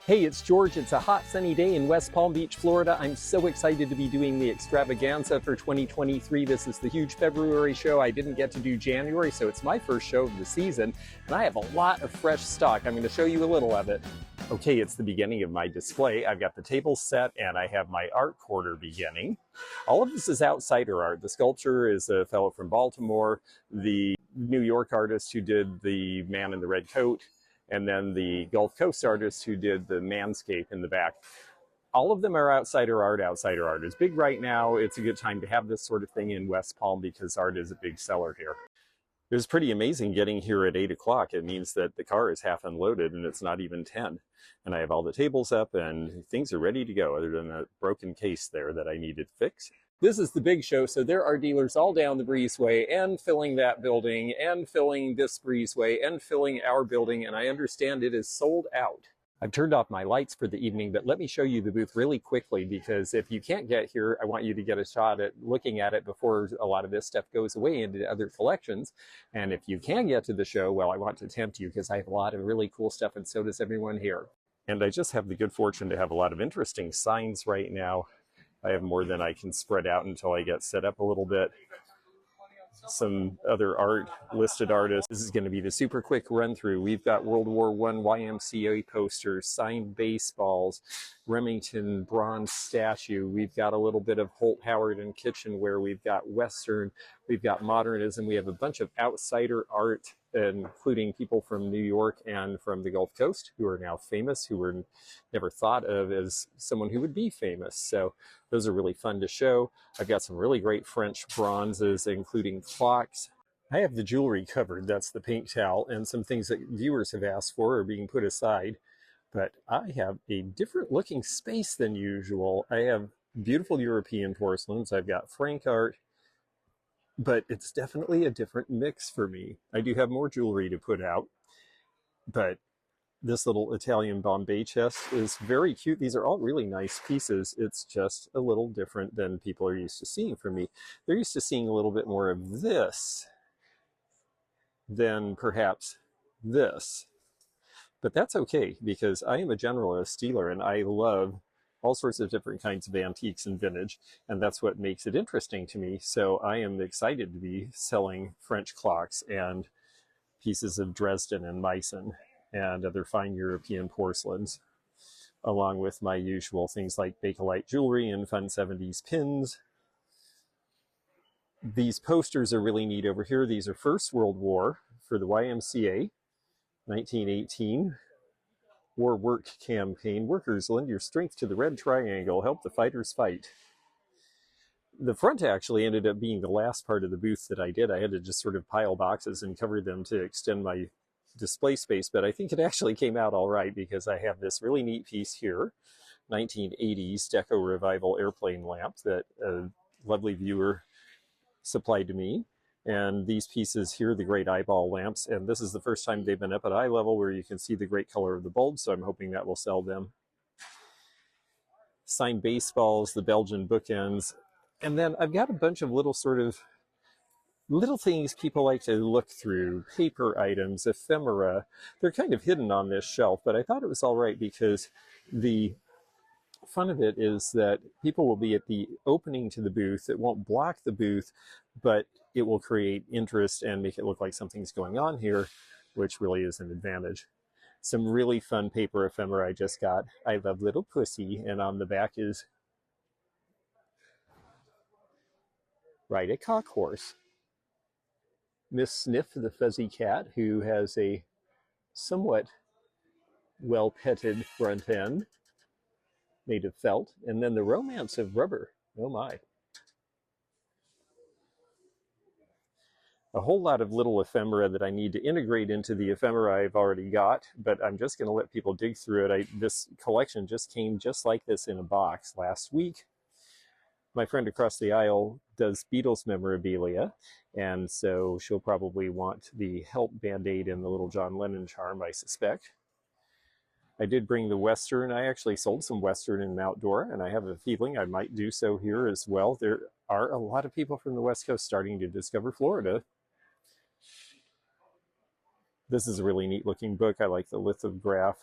Hey, it's George. It's a hot sunny day in West Palm Beach, Florida. I'm so excited to be doing the extravaganza for 2023. This is the huge February show. I didn't get to do January, so it's my first show of the season, and I have a lot of fresh stock. I'm going to show you a little of it. Okay, it's the beginning of my display. I've got the table set and I have my art quarter beginning. All of this is outsider art. The sculpture is a fellow from Baltimore, the New York artist who did the man in the red coat, and then the Gulf Coast artist who did the manscape in the back. All of them are outsider art. Outsider art is big right now. It's a good time to have this sort of thing in West Palm because art is a big seller here. It was pretty amazing getting here at 8 o'clock. It means that the car is half unloaded and it's not even 10. And I have all the tables up and things are ready to go, other than a broken case there that I needed fixed. This is the big show, so there are dealers all down the breezeway and filling that building and filling this breezeway and filling our building, and I understand it is sold out. I've turned off my lights for the evening, but let me show you the booth really quickly, because if you can't get here, I want you to get a shot at looking at it before a lot of this stuff goes away into other collections. And if you can get to the show, well, I want to tempt you because I have a lot of really cool stuff, and so does everyone here. And I just have the good fortune to have a lot of interesting signs right now. I have more than I can spread out until I get set up a little bit. Some other art, listed artists. This is going to be the super quick run through. We've got World War I YMCA posters, signed baseballs, Remington bronze statue. We've got a little bit of Holt Howard and kitchenware. We've got Western. We've got modernism. We have a bunch of outsider art, including people from New York and from the Gulf Coast who are now famous, who were never thought of as someone who would be famous. So those are really fun to show. I've got some really great French bronzes, including clocks. I have the jewelry covered. That's the pink towel, and some things that viewers have asked for are being put aside. But I have a different looking space than usual. I have beautiful European porcelains. I've got Frank art, but it's definitely a different mix for me. I do have more jewelry to put out, but this little Italian Bombay chest is very cute. These are all really nice pieces. It's just a little different than people are used to seeing from me. They're used to seeing a little bit more of this than perhaps this. But that's okay, because I am a generalist dealer and I love all sorts of different kinds of antiques and vintage, and that's what makes it interesting to me. So I am excited to be selling French clocks and pieces of Dresden and Meissen and other fine European porcelains, along with my usual things like Bakelite jewelry and fun 70s pins. These posters are really neat over here. These are First World War for the YMCA, 1918. War Work Campaign. Workers, lend your strength to the red triangle. Help the fighters fight. The front actually ended up being the last part of the booth that I did. I had to just sort of pile boxes and cover them to extend my display space, but I think it actually came out all right, because I have this really neat piece here, 1980s Deco Revival airplane lamp that a lovely viewer supplied to me. And these pieces here, the great eyeball lamps, and this is the first time they've been up at eye level where you can see the great color of the bulb, so I'm hoping that will sell them. Signed baseballs, the Belgian bookends, and then I've got a bunch of little sort of little things people like to look through, paper items, ephemera. They're kind of hidden on this shelf, but I thought it was all right, because the fun of it is that people will be at the opening to the booth. It won't block the booth, but it will create interest and make it look like something's going on here, which really is an advantage. Some really fun paper ephemera I just got. I love Little Pussy, and on the back is Ride a Cock Horse. Miss Sniff, the fuzzy cat, who has a somewhat well-petted front end made of felt, and then the Romance of Rubber. Oh my. A whole lot of little ephemera that I need to integrate into the ephemera I've already got, but I'm just going to let people dig through it. This collection just came just like this in a box last week. My friend across the aisle does Beatles memorabilia, and so she'll probably want the Help Band-Aid and the little John Lennon charm, I suspect. I did bring the Western. I actually sold some Western in outdoor, and I have a feeling I might do so here as well. There are a lot of people from the West Coast starting to discover Florida. This is a really neat looking book. I like the lithograph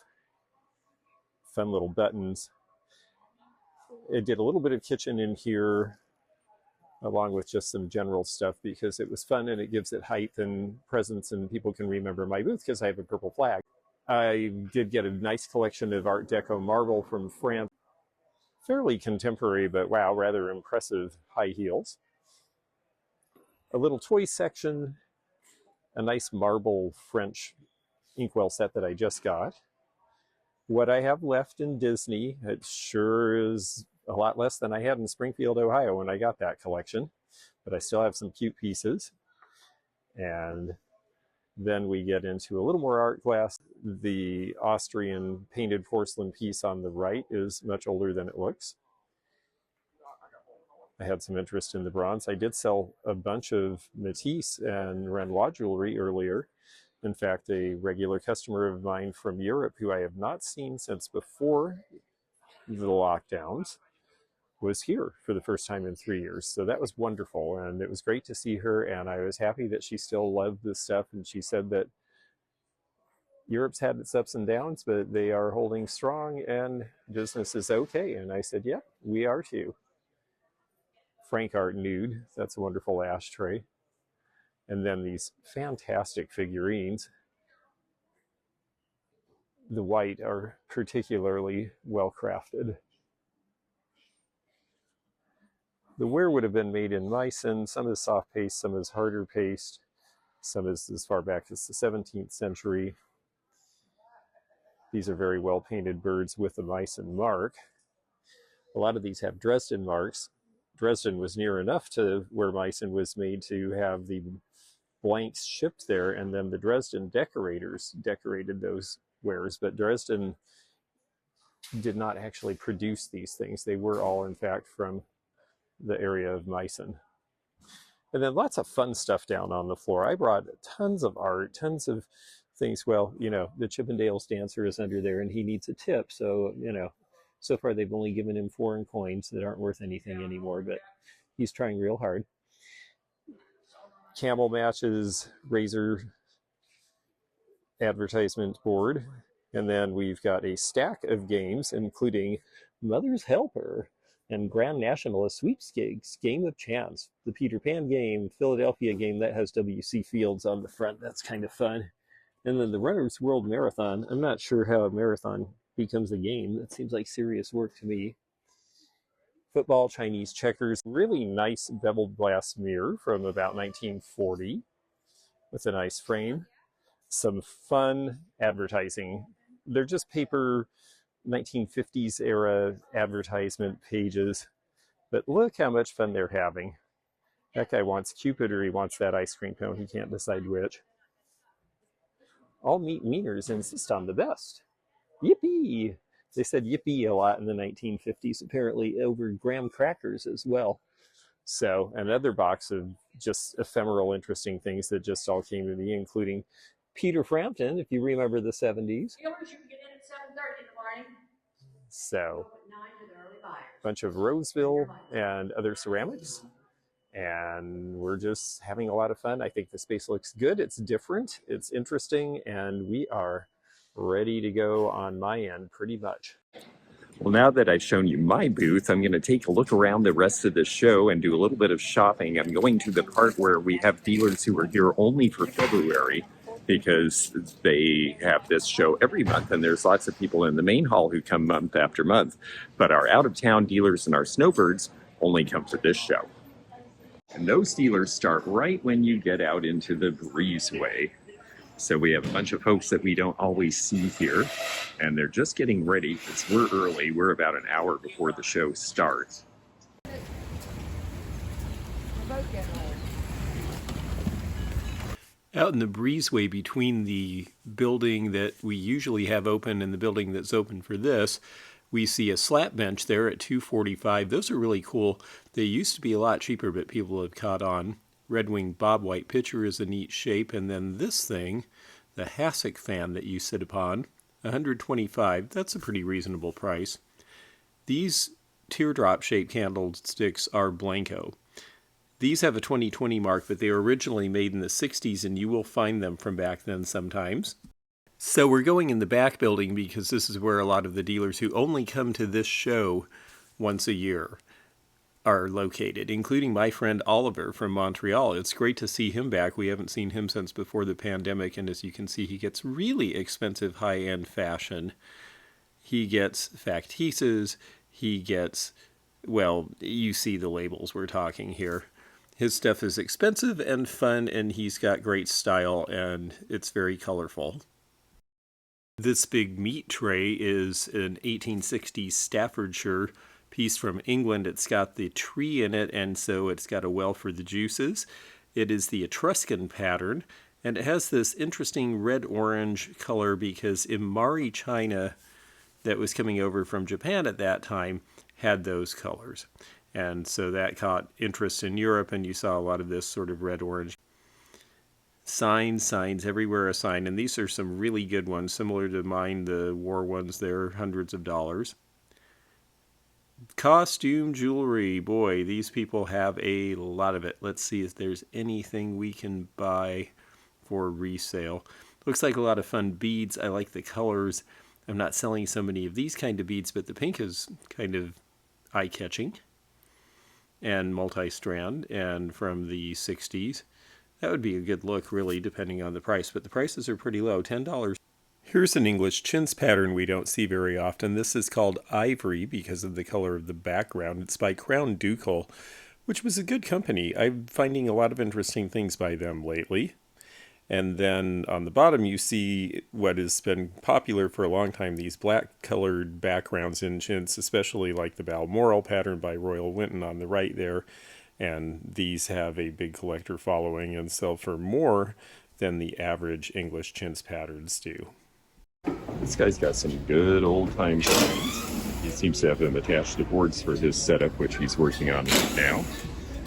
fun little buttons. It did a little bit of kitchen in here, along with just some general stuff, because it was fun and it gives it height and presence, and people can remember my booth because I have a purple flag. I did get a nice collection of Art Deco marble from France. Fairly contemporary, but wow, rather impressive high heels. A little toy section, a nice marble French inkwell set that I just got. What I have left in Disney, it sure is a lot less than I had in Springfield, Ohio when I got that collection, but I still have some cute pieces. And then we get into a little more art glass. The Austrian painted porcelain piece on the right is much older than it looks. I had some interest in the bronze. I did sell a bunch of Matisse and Renoir jewelry earlier. In fact, a regular customer of mine from Europe, who I have not seen since before the lockdowns, was here for the first time in 3 years. So that was wonderful, and it was great to see her, and I was happy that she still loved this stuff. And she said that Europe's had its ups and downs, but they are holding strong and business is okay. And I said, yeah, we are too. Frank Art Nude, that's a wonderful ashtray. And then these fantastic figurines. The white are particularly well crafted. The ware would have been made in Meissen. Some is soft paste, some is harder paste, some is as far back as the 17th century. These are very well painted birds with the Meissen mark. A lot of these have Dresden marks. Dresden was near enough to where Meissen was made to have the blanks shipped there, and then the Dresden decorators decorated those wares, but Dresden did not actually produce these things. They were all, in fact, from the area of Meissen. And then lots of fun stuff down on the floor. I brought tons of art, tons of things. Well, you know, the Chippendales dancer is under there and he needs a tip. So, you know, so far they've only given him foreign coins that aren't worth anything anymore, but he's trying real hard. Camel Matches, Razor advertisement board. And then we've got a stack of games, including Mother's Helper and Grand Nationalist Sweepstakes, Game of Chance, the Peter Pan game, Philadelphia game that has W.C. Fields on the front. That's kind of fun. And then the Runner's World Marathon. I'm not sure how a marathon becomes a game. That seems like serious work to me. Football, Chinese checkers, really nice beveled glass mirror from about 1940 with a nice frame. Some fun advertising. They're just paper 1950s era advertisement pages, but look how much fun they're having. That guy wants Cupid or he wants that ice cream cone. He can't decide which. All meat wieners insist on the best. Yippee! They said yippee a lot in the 1950s, apparently over graham crackers as well. So another box of just ephemeral, interesting things that just all came to me, including Peter Frampton, if you remember the 70s. So, a bunch of Roseville and other ceramics. And we're just having a lot of fun. I think the space looks good. It's different. It's interesting. And we are ready to go on my end pretty much. Well, now that I've shown you my booth, I'm going to take a look around the rest of the show and do a little bit of shopping. I'm going to the part where we have dealers who are here only for February, because they have this show every month, and there's lots of people in the main hall who come month after month. But our out-of-town dealers and our snowbirds only come for this show. And those dealers start right when you get out into the breezeway. So we have a bunch of folks that we don't always see here, and they're just getting ready because we're early. We're about an hour before the show starts. Out in the breezeway between the building that we usually have open and the building that's open for this, we see a slat bench there at $245. Those are really cool. They used to be a lot cheaper, but people have caught on. Red Wing Bob White pitcher is a neat shape. And then this thing, the hassock fan that you sit upon, $125. That's a pretty reasonable price. These teardrop shaped candlesticks are Blanco. These have a 2020 mark, but they were originally made in the 60s, and you will find them from back then sometimes. So we're going in the back building because this is where a lot of the dealers who only come to this show once a year are located, including my friend Oliver from Montreal. It's great to see him back. We haven't seen him since before the pandemic, and as you can see, he gets really expensive high-end fashion. He gets factices, he gets, well, you see the labels we're talking here. His stuff is expensive and fun, and he's got great style, and it's very colorful. This big meat tray is an 1860s Staffordshire piece from England. It's got the tree in it, and so it's got a well for the juices. It is the Etruscan pattern, and it has this interesting red-orange color because Imari china that was coming over from Japan at that time had those colors. And so that caught interest in Europe, and you saw a lot of this sort of red-orange. Signs, everywhere a sign, and these are some really good ones, similar to mine, the war ones. They're hundreds of dollars. Costume jewelry, boy, these people have a lot of it. Let's see if there's anything we can buy for resale. Looks like a lot of fun beads. I like the colors. I'm not selling so many of these kind of beads, but the pink is kind of eye-catching and multi-strand, and from the 60s. That would be a good look, really, depending on the price, but the prices are pretty low, $10. Here's an English chintz pattern we don't see very often. This is called Ivory because of the color of the background. It's by Crown Ducal, which was a good company. I'm finding a lot of interesting things by them lately. And then on the bottom you see what has been popular for a long time, these black colored backgrounds in chintz, especially like the Balmoral pattern by Royal Winton on the right there. And these have a big collector following and sell for more than the average English chintz patterns do. This guy's got some good old-time signs. He seems to have them attached to boards for his setup, which he's working on right now.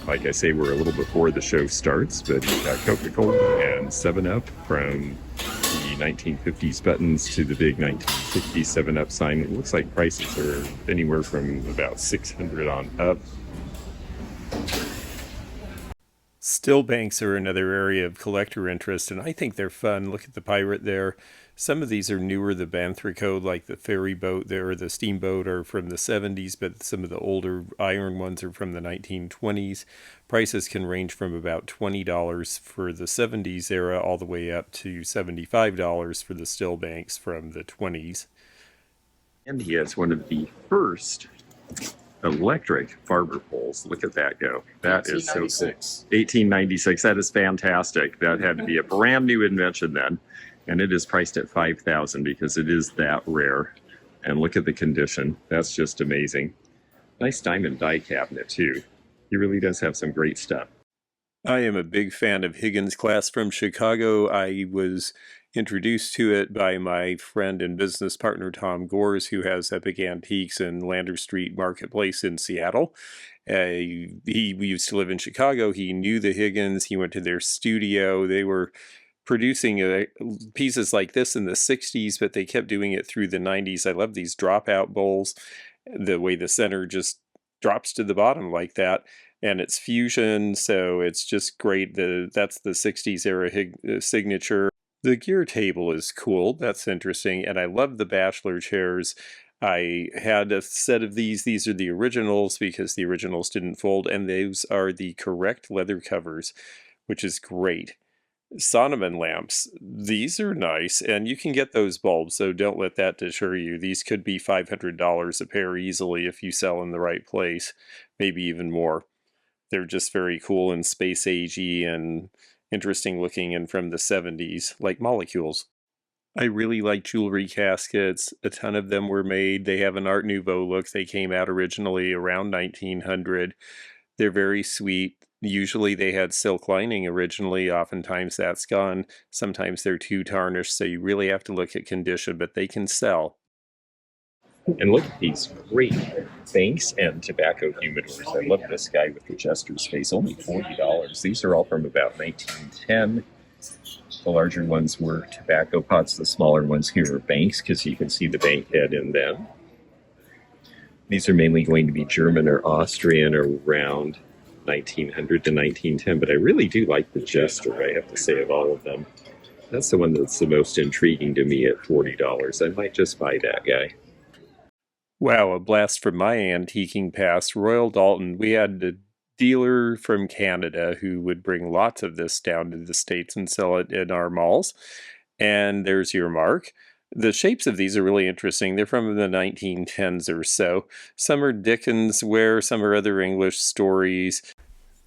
Like I say, we're a little before the show starts, but he's got Coca-Cola and 7-Up, from the 1950s buttons to the big 1960s 7-Up sign. It looks like prices are anywhere from about $600 on up. Still banks are another area of collector interest, and I think they're fun. Look at the pirate there. Some of these are newer. The Banthrico, like the ferry boat there, or the steamboat, are from the 70s, but some of the older iron ones are from the 1920s. Prices can range from about $20 for the 70s era all the way up to $75 for the still banks from the 20s. And he has one of the first electric barber poles. Look at that go. That is so cool. 1896. That is fantastic. That had to be a brand new invention then. And it is priced at $5,000 because it is that rare. And look at the condition. That's just amazing. Nice diamond die cabinet too. He really does have some great stuff. I am a big fan of Higgins Glass from Chicago. I was introduced to it by my friend and business partner Tom Gores, who has Epic Antiques in Lander Street Marketplace in Seattle. We used to live in Chicago. He knew the Higgins. He went to their studio. They were producing pieces like this in the 60s, but they kept doing it through the 90s. I love these dropout bowls, the way the center just drops to the bottom like that, and it's fusion, so it's just great. That's the 60s era signature. The gear table is cool. That's interesting, and I love the bachelor chairs. I had a set of these. These are the originals because the originals didn't fold, and those are the correct leather covers, which is great. Sonneman lamps, these are nice, and you can get those bulbs, so don't let that deter you. These could be $500 a pair easily if you sell in the right place, maybe even more. They're just very cool and space agey and interesting looking, and from the 70s, like molecules. I really like jewelry caskets. A ton of them were made. They have an Art Nouveau look. They came out originally around 1900. They're very sweet. Usually they had silk lining originally. Oftentimes that's gone. Sometimes they're too tarnished, so you really have to look at condition, but they can sell. And look at these great banks and tobacco humidors. I love this guy with the jester's face, only $40. These are all from about 1910. The larger ones were tobacco pots. The smaller ones here are banks, because you can see the bank head in them. These are mainly going to be German or Austrian, around 1900 to 1910, but I really do like the jester, I have to say, of all of them. That's the one that's the most intriguing to me at $40. I might just buy that guy. Wow, a blast from my antiquing past. Royal Dalton, we had a dealer from Canada who would bring lots of this down to the States and sell it in our malls. And there's your mark. The shapes of these are really interesting. They're from the 1910s or so. Some are Dickens' ware, some are other English stories.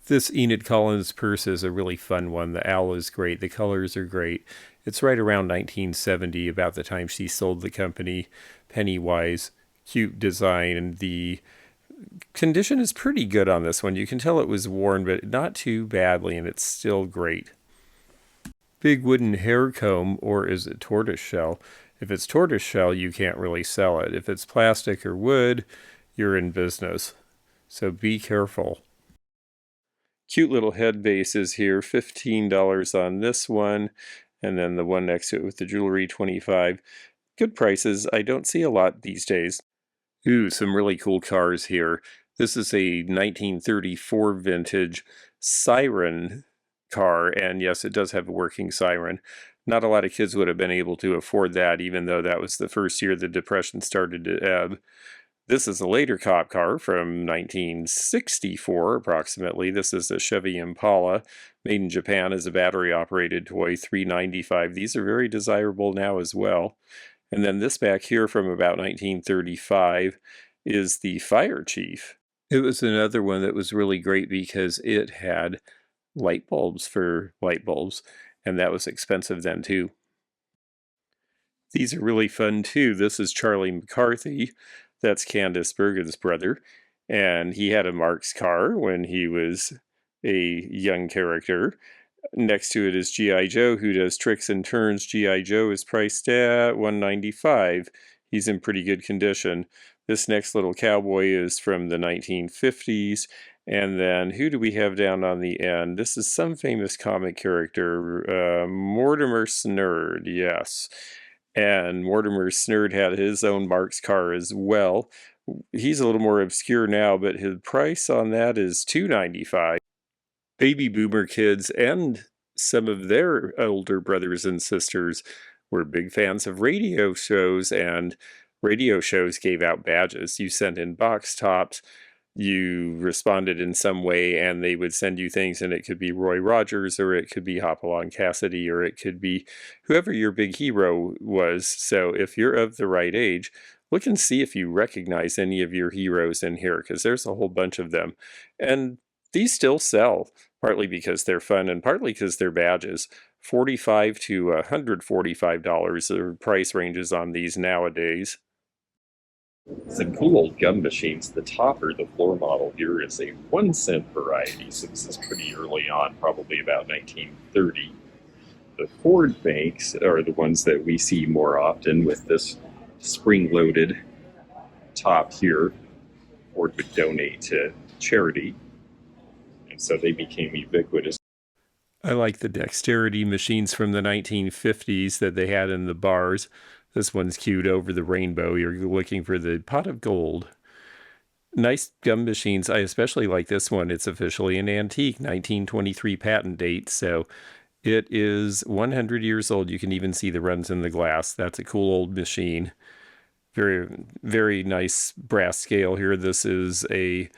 This Enid Collins purse is a really fun one. The owl is great. The colors are great. It's right around 1970, about the time she sold the company. Pennywise. Cute design, and the condition is pretty good on this one. You can tell it was worn, but not too badly, and it's still great. Big wooden hair comb, or is it tortoise shell? If it's tortoise shell, you can't really sell it. If it's plastic or wood, you're in business. So be careful. Cute little head bases here, $15 on this one, and then the one next to it with the jewelry, $25. Good prices. I don't see a lot these days. Ooh, some really cool cars here. This is a 1934 vintage siren car, and yes, it does have a working siren. Not a lot of kids would have been able to afford that, even though that was the first year the Depression started to ebb. This is a later cop car from 1964, approximately. This is a Chevy Impala, made in Japan as a battery-operated toy, $395. These are very desirable now as well. And then this back here from about 1935 is the Fire Chief. It was another one that was really great because it had light bulbs for light bulbs, and that was expensive then too. These are really fun too. This is Charlie McCarthy. That's Candace Bergen's brother, and he had a Marx car when he was a young character. Next to it is G.I. Joe, who does tricks and turns. G.I. Joe is priced at $195. He's in pretty good condition. This next little cowboy is from the 1950s. And then who do we have down on the end? This is some famous comic character, Mortimer Snerd, yes. And Mortimer Snerd had his own Marx car as well. He's a little more obscure now, but his price on that is $295. Baby boomer kids and some of their older brothers and sisters were big fans of radio shows, and radio shows gave out badges. You sent in box tops, you responded in some way, and they would send you things, and it could be Roy Rogers, or it could be Hopalong Cassidy, or it could be whoever your big hero was. So if you're of the right age, look and see if you recognize any of your heroes in here, because there's a whole bunch of them. And these still sell, partly because they're fun and partly because they're badges. $45 to $145 are price ranges on these nowadays. Some cool old gum machines. The topper, the floor model here, is a 1-cent variety, so this is pretty early on, probably about 1930. The Ford banks are the ones that we see more often with this spring-loaded top here. Ford would donate to charity. So they became ubiquitous. I like the dexterity machines from the 1950s that they had in the bars. This one's cute, over the rainbow. You're looking for the pot of gold. Nice gum machines. I especially like this one. It's officially an antique, 1923 patent date, so it is 100 years old. You can even see the runs in the glass. That's a cool old machine. Very, very nice brass scale here. This is a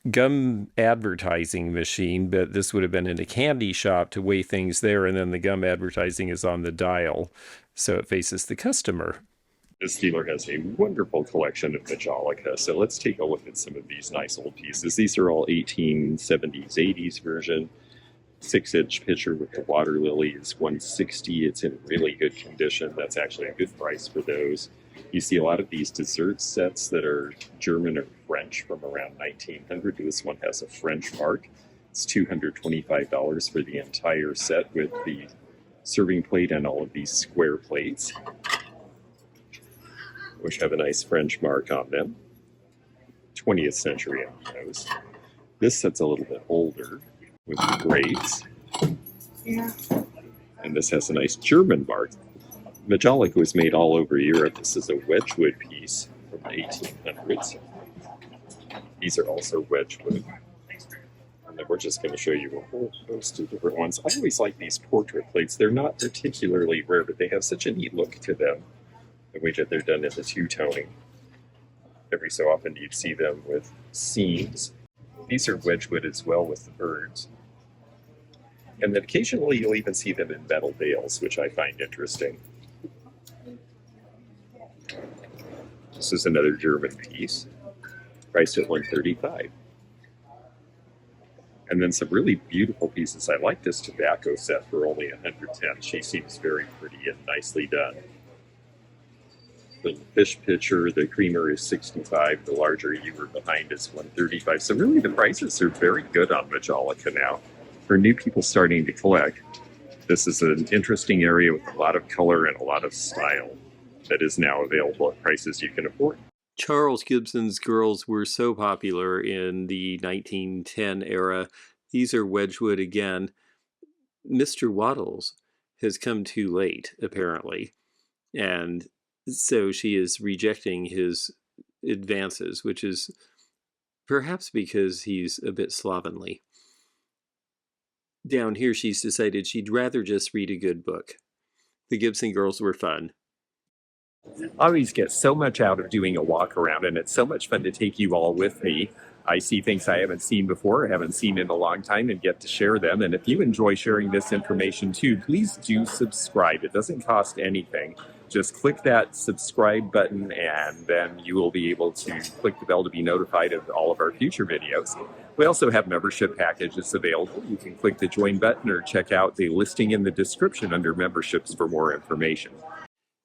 gum advertising machine, but this would have been in a candy shop to weigh things there, and then the gum advertising is on the dial, so it faces the customer. This dealer has a wonderful collection of Majolica, so let's take a look at some of these nice old pieces. These are all 1870s, 80s version. 6-inch pitcher with the water lily is $160. It's in really good condition. That's actually a good price for those. You see a lot of these dessert sets that are German or French from around 1900. This one has a French mark. It's $225 for the entire set with the serving plate and all of these square plates, which have a nice French mark on them. 20th century on those. This set's a little bit older with the grapes. Yeah. And this has a nice German mark. Majolica was made all over Europe. This is a Wedgwood piece from the 1800s. These are also Wedgwood. And then we're just going to show you a whole host of different ones. I always like these portrait plates. They're not particularly rare, but they have such a neat look to them. The way that they're done in the two-toning. Every so often you'd see them with seams. These are Wedgwood as well with the birds. And then occasionally you'll even see them in metal bales, which I find interesting. This is another German piece, priced at $135. And then some really beautiful pieces. I like this tobacco set for only $110. She seems very pretty and nicely done. The fish pitcher, the creamer is $65. The larger ewer behind is $135. So really the prices are very good on Majolica now. For new people starting to collect, this is an interesting area with a lot of color and a lot of style that is now available at prices you can afford. Charles Gibson's girls were so popular in the 1910 era. These are Wedgwood again. Mr. Waddles has come too late, apparently. And so she is rejecting his advances, which is perhaps because he's a bit slovenly. Down here, she's decided she'd rather just read a good book. The Gibson girls were fun. I always get so much out of doing a walk around, and it's so much fun to take you all with me. I see things I haven't seen before, haven't seen in a long time, and get to share them. And if you enjoy sharing this information too, please do subscribe. It doesn't cost anything. Just click that subscribe button, and then you will be able to click the bell to be notified of all of our future videos. We also have membership packages available. You can click the join button or check out the listing in the description under memberships for more information.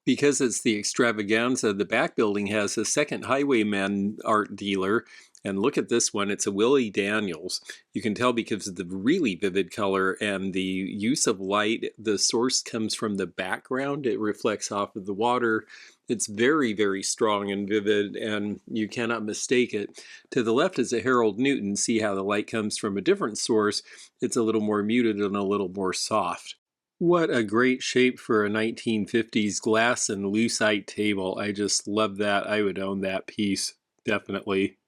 Because it's the extravaganza, the back building has a second Highwayman art dealer. And look at this one, it's a Willie Daniels. You can tell because of the really vivid color and the use of light. The source comes from the background. It reflects off of the water. It's very, very strong and vivid, and you cannot mistake it. To the left is a Harold Newton. See how the light comes from a different source. It's a little more muted and a little more soft. What a great shape for a 1950s glass and lucite table. I just love that. I would own that piece, definitely.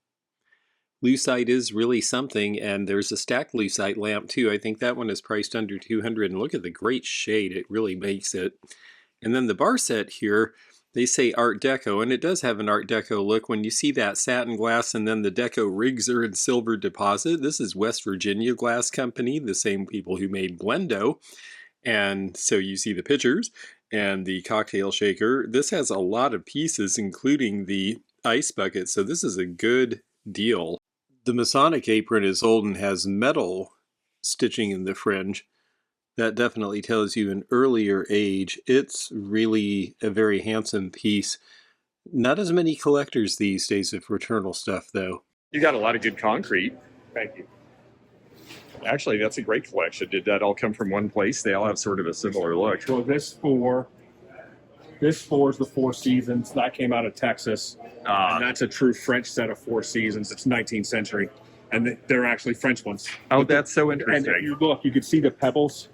Lucite is really something, and there's a stacked lucite lamp too. I think that one is priced under $200, and look at the great shade. It really makes it. And then the bar set here, they say Art Deco, and it does have an Art Deco look. When you see that satin glass and then the Deco rigs are in silver deposit, this is West Virginia Glass Company, the same people who made Blendo. And so you see the pitchers and the cocktail shaker. This has a lot of pieces, including the ice bucket, so this is a good deal. The Masonic apron is old and has metal stitching in the fringe. That definitely tells you an earlier age. It's really a very handsome piece. Not as many collectors these days of fraternal stuff, though. You got a lot of good concrete. Thank you. Actually, that's a great collection. Did that all come from one place? They all have sort of a similar look. So this four is the Four Seasons. That came out of Texas. And that's a true French set of Four Seasons. It's 19th century. And they're actually French ones. Oh, that's so And interesting. if you look, you can see the pebbles.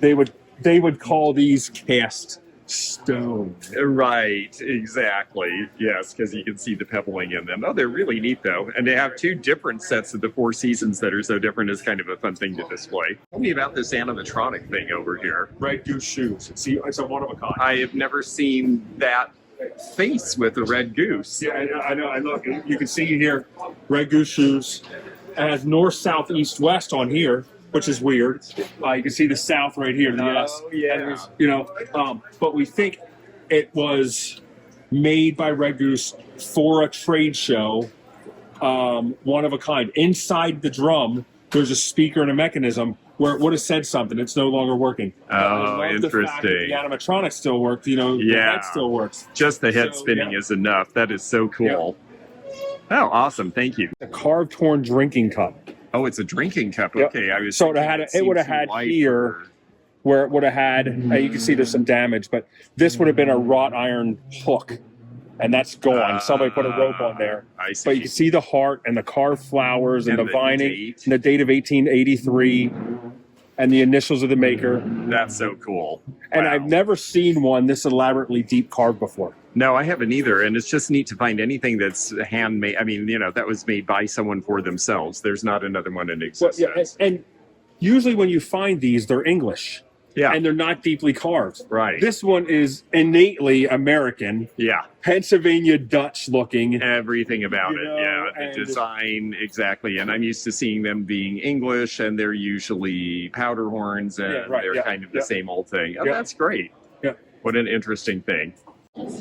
They would call these cast stone. Right, exactly. Yes, because you can see the pebbling in them. Oh, they're really neat, though. And they have two different sets of the Four Seasons that are so different. It's kind of a fun thing to display. Tell me about this animatronic thing over here. Red Goose shoes. See, it's a one of a kind. I have never seen that face with a red goose. Yeah, I know. I look. You can see here, Red Goose shoes. It has north, south, east, west on here, which is weird. You can see the south right here. Yes. Oh, yeah. And there's, but we think it was made by Red Goose for a trade show, one of a kind. Inside the drum, there's a speaker and a mechanism where it would have said something. It's no longer working. Oh, I love the fact that interesting. the animatronics still work. The Yeah. head still works. Just the head So, spinning yeah. is enough. That is so cool. Oh, awesome. Thank you. A carved horn drinking cup. Oh, it's a drinking cup. Yep. Okay, I was So it thinking had it seemed would have too had light here for- where it would have had. You can see there's some damage, but this would have been a wrought iron hook, and that's gone. Somebody put a rope on there. I see. But you can see the heart and the carved flowers and And the the vining date. and the date of 1883. and the initials of the maker. That's so cool. And Wow. I've never seen one this elaborately deep carved before. No, I haven't either. And it's just neat to find anything that's handmade. I mean, that was made by someone for themselves. There's not another one in Well, existence. yeah, and usually when you find these, they're English. Yeah. And they're not deeply carved. Right. This one is innately American, Yeah. Pennsylvania Dutch looking. Everything about it. Yeah. The and design, exactly. And I'm used to seeing them being English, and they're usually powder horns, and Yeah, right, they're yeah, kind of the yeah. same old thing. Oh, Yeah. that's great. Yeah. What an interesting thing.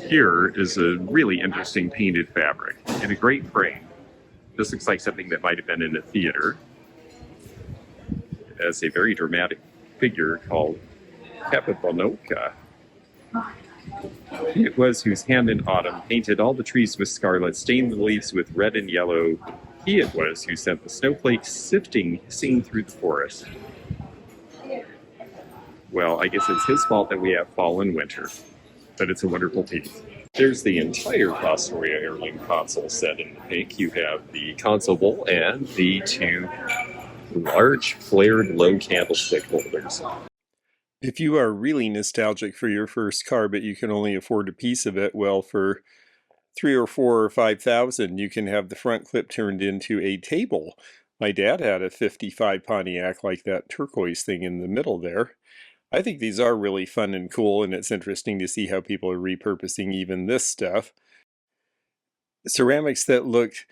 Here is a really interesting painted fabric in a great frame. This looks like something that might have been in a theater. It has a very dramatic figure called Capitanoka. It was whose hand in autumn painted all the trees with scarlet, stained the leaves with red and yellow. He it was who sent the snowflakes sifting, singing through the forest. Well, I guess it's his fault that we have fall and winter, but it's a wonderful piece. There's the entire Pastoria heirloom console set in the pink. You have the console bowl and the two large flared low candlestick holders. If you are really nostalgic for your first car, but you can only afford a piece of it, well, for $3,000 or $4,000 or $5,000, you can have the front clip turned into a table. My dad had a '55 Pontiac like that turquoise thing in the middle there. I think these are really fun and cool, and it's interesting to see how people are repurposing even this stuff. Ceramics that looked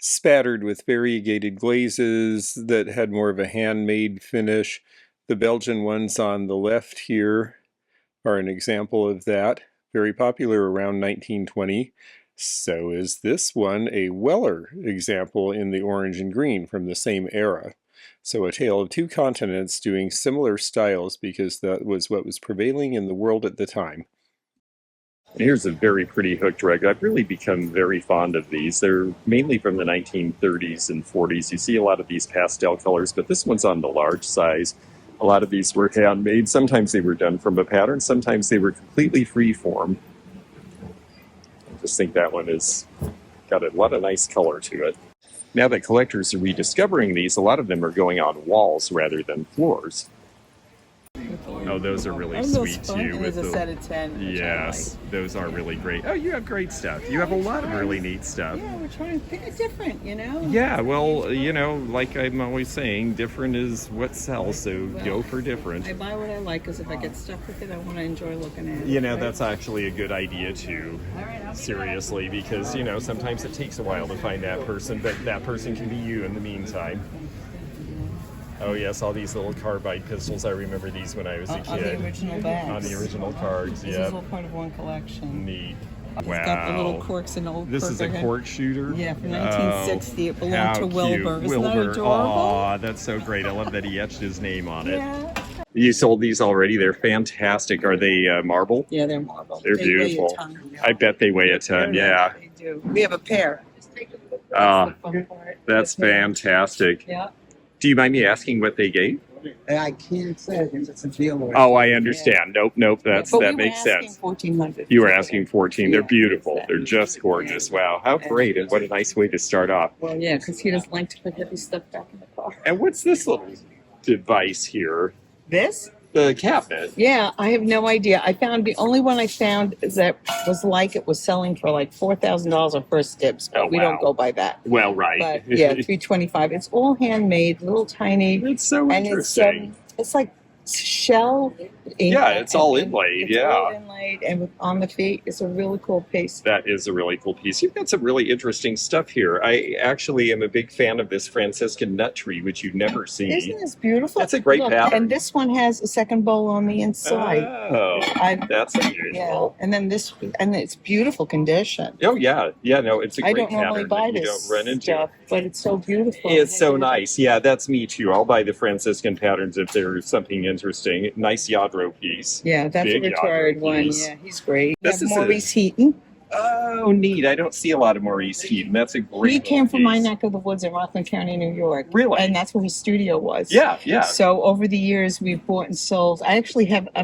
spattered with variegated glazes that had more of a handmade finish. The Belgian ones on the left here are an example of that. Very popular around 1920. So is this one a Weller example in the orange and green from the same era. So a tale of two continents doing similar styles because that was what was prevailing in the world at the time. Here's a very pretty hooked rug. I've really become very fond of these. They're mainly from the 1930s and 40s. You see a lot of these pastel colors, but this one's on the large size. A lot of these were handmade. Sometimes they were done from a pattern. Sometimes they were completely free form. I just think that one has got a lot of nice color to it. Now that collectors are rediscovering these, a lot of them are going on walls rather than floors. Oh, those are really And sweet those fun, too. and With there's a the set of 10. Which yes, those are really great. Oh, you have great stuff. You have a lot of really neat stuff. Yeah, we're trying to pick it different, you know? Yeah, well, like I'm always saying, different is what sells, so go for different. I buy what I like because if I get stuck with it, I want to enjoy looking at it. You know, right? that's actually a good idea too, seriously, because, sometimes it takes a while to find that person, but that person can be you in the meantime. Oh yes, all these little carbide pistols. I remember these when I was a On kid. the original bags. On the original cards, This yeah. is all part of one collection. Neat. It's Wow. got the little corks and old This is a cork. cork shooter? Yeah, from 1960. It belonged how to cute. Wilbur. Isn't that Wilbur. adorable? Aw, that's so great. I love that he etched his name on it. Yeah. You sold these already. They're fantastic. Are they marble? Yeah, they're marble. They're They beautiful. Weigh a ton. I bet they weigh a ton, yeah. They do. We have a pair. Ah, That's the fun part. that's The pair. fantastic. Yeah. Do you mind me asking what they gave? I can't say because it's a dealer. Oh, I understand. Nope. That makes sense. 1,400. You were asking 14. They're Yeah, beautiful. exactly. They're just gorgeous. Wow, how great, and what a nice way to start off. Well, yeah, because he doesn't like to put heavy stuff back in the car. And what's this little device here? This? The cabinet. Yeah, I have no idea. I found the only one I found is that was like it was selling for like $4,000 on first dibs, but Oh, we wow. don't go by that. Well, right. But yeah, $325. It's all handmade, little tiny, It's so and interesting. it's like shell. Yeah, it's all and inlaid, it's yeah. all inlaid, and on the feet, it's a really cool piece. That is a really cool piece. You've got some really interesting stuff here. I actually am a big fan of this Franciscan nut tree, which you never see. Isn't this beautiful? That's a great Look, pattern. And this one has a second bowl on the inside. Oh, that's Yeah, unusual. and then and it's beautiful condition. Oh, yeah. Yeah, no, it's a I great don't normally pattern buy that you this don't run into. stuff, but it's so beautiful. It's so nice. Yeah, that's me too. I'll buy the Franciscan patterns if there's something interesting. Nice Yadro piece. Yeah, that's Big a retired Yadro one. piece. Yeah, he's great. This We is have a- Maurice Heaton. Oh, neat. I don't see a lot of Maurice Heaton. That's a great He came from my piece. neck of the woods in Rockland County, New York. Really? And that's where his studio was. Yeah, yeah. So over the years, we've bought and sold. I'm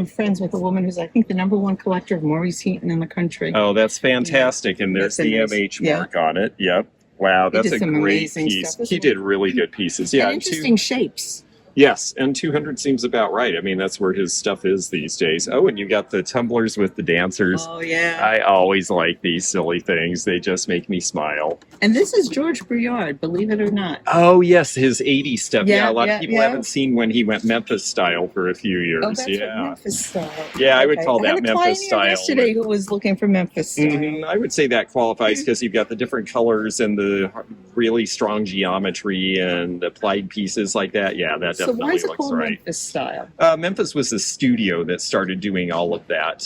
friends with a woman who's, I think, the #1 collector of Maurice Heaton in the country. Oh, that's fantastic. And there's It's the amazing. MH Yeah. mark on it. Yep. Wow, He that's did a some great amazing piece. stuff. He did really good pieces. Yeah, And and interesting shapes. Yes, and 200 seems about right. I mean, that's where his stuff is these days. Oh, and you got the tumblers with the dancers. Oh, yeah. I always like these silly things. They just make me smile. And this is George Briard, believe it or not. Oh, yes, his 80s stuff. Yeah, Yeah, a lot yeah, of people yeah. haven't seen when he went Memphis style for a few years. Oh, that's what yeah. Memphis style. Yeah, I would Okay. call I had that a client Memphis here style. yesterday who was looking for Memphis style. Mhm, I would say that qualifies because you've got the different colors and the really strong geometry and applied pieces like that. Yeah, that So definitely why is it looks called right. Memphis style? Memphis was the studio that started doing all of that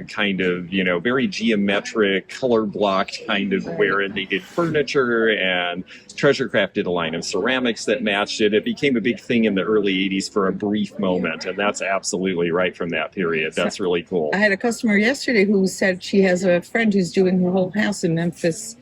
kind of, very geometric, color blocked kind of wherein they did furniture, and Treasure Craft did a line of ceramics that matched it. It became a big thing in the early 80s for a brief moment, and that's absolutely right from that period. That's really cool. I had a customer yesterday who said she has a friend who's doing her whole house in Memphis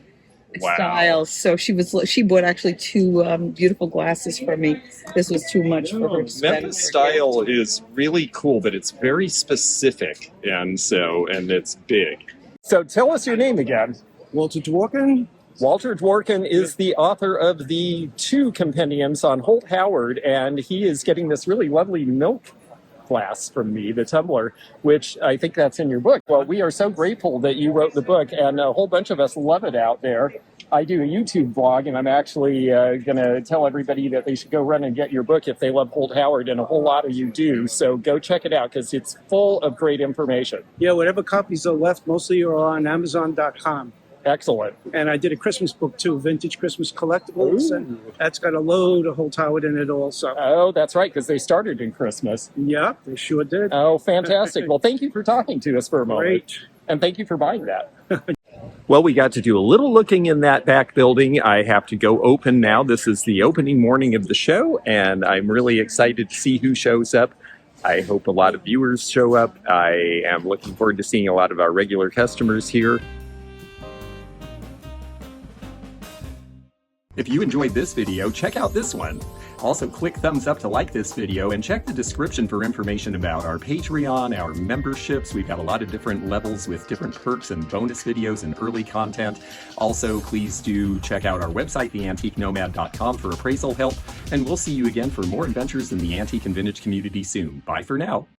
Wow. style. So she bought actually two beautiful glasses for me. This was too much for her to spend. Memphis style is really cool, but it's very specific, and it's big. So tell us your name again. Walter Dworkin? Walter Dworkin is the author of the 2 compendiums on Holt Howard, and he is getting this really lovely milk glass from me, the tumbler, which I think that's in your book. Well, we are so grateful that you wrote the book, and a whole bunch of us love it out there. I do a YouTube blog, and I'm actually going to tell everybody that they should go run and get your book if they love Holt Howard, and a whole lot of you do. So go check it out because it's full of great information. Yeah, whatever copies are left, mostly are on Amazon.com. Excellent. And I did a Christmas book too, Vintage Christmas Collectibles. Ooh. And that's got a load of Holt Howard in it also. Oh, that's right, because they started in Christmas. Yeah, they sure did. Oh, fantastic. Well, thank you for talking to us for a moment. Great. And thank you for buying that. Well, we got to do a little looking in that back building. I have to go open now. This is the opening morning of the show, and I'm really excited to see who shows up. I hope a lot of viewers show up. I am looking forward to seeing a lot of our regular customers here. If you enjoyed this video, check out this one. Also, click thumbs up to like this video and check the description for information about our Patreon, our memberships. We've got a lot of different levels with different perks and bonus videos and early content. Also, please do check out our website, theantiquenomad.com, for appraisal help. And we'll see you again for more adventures in the antique and vintage community soon. Bye for now.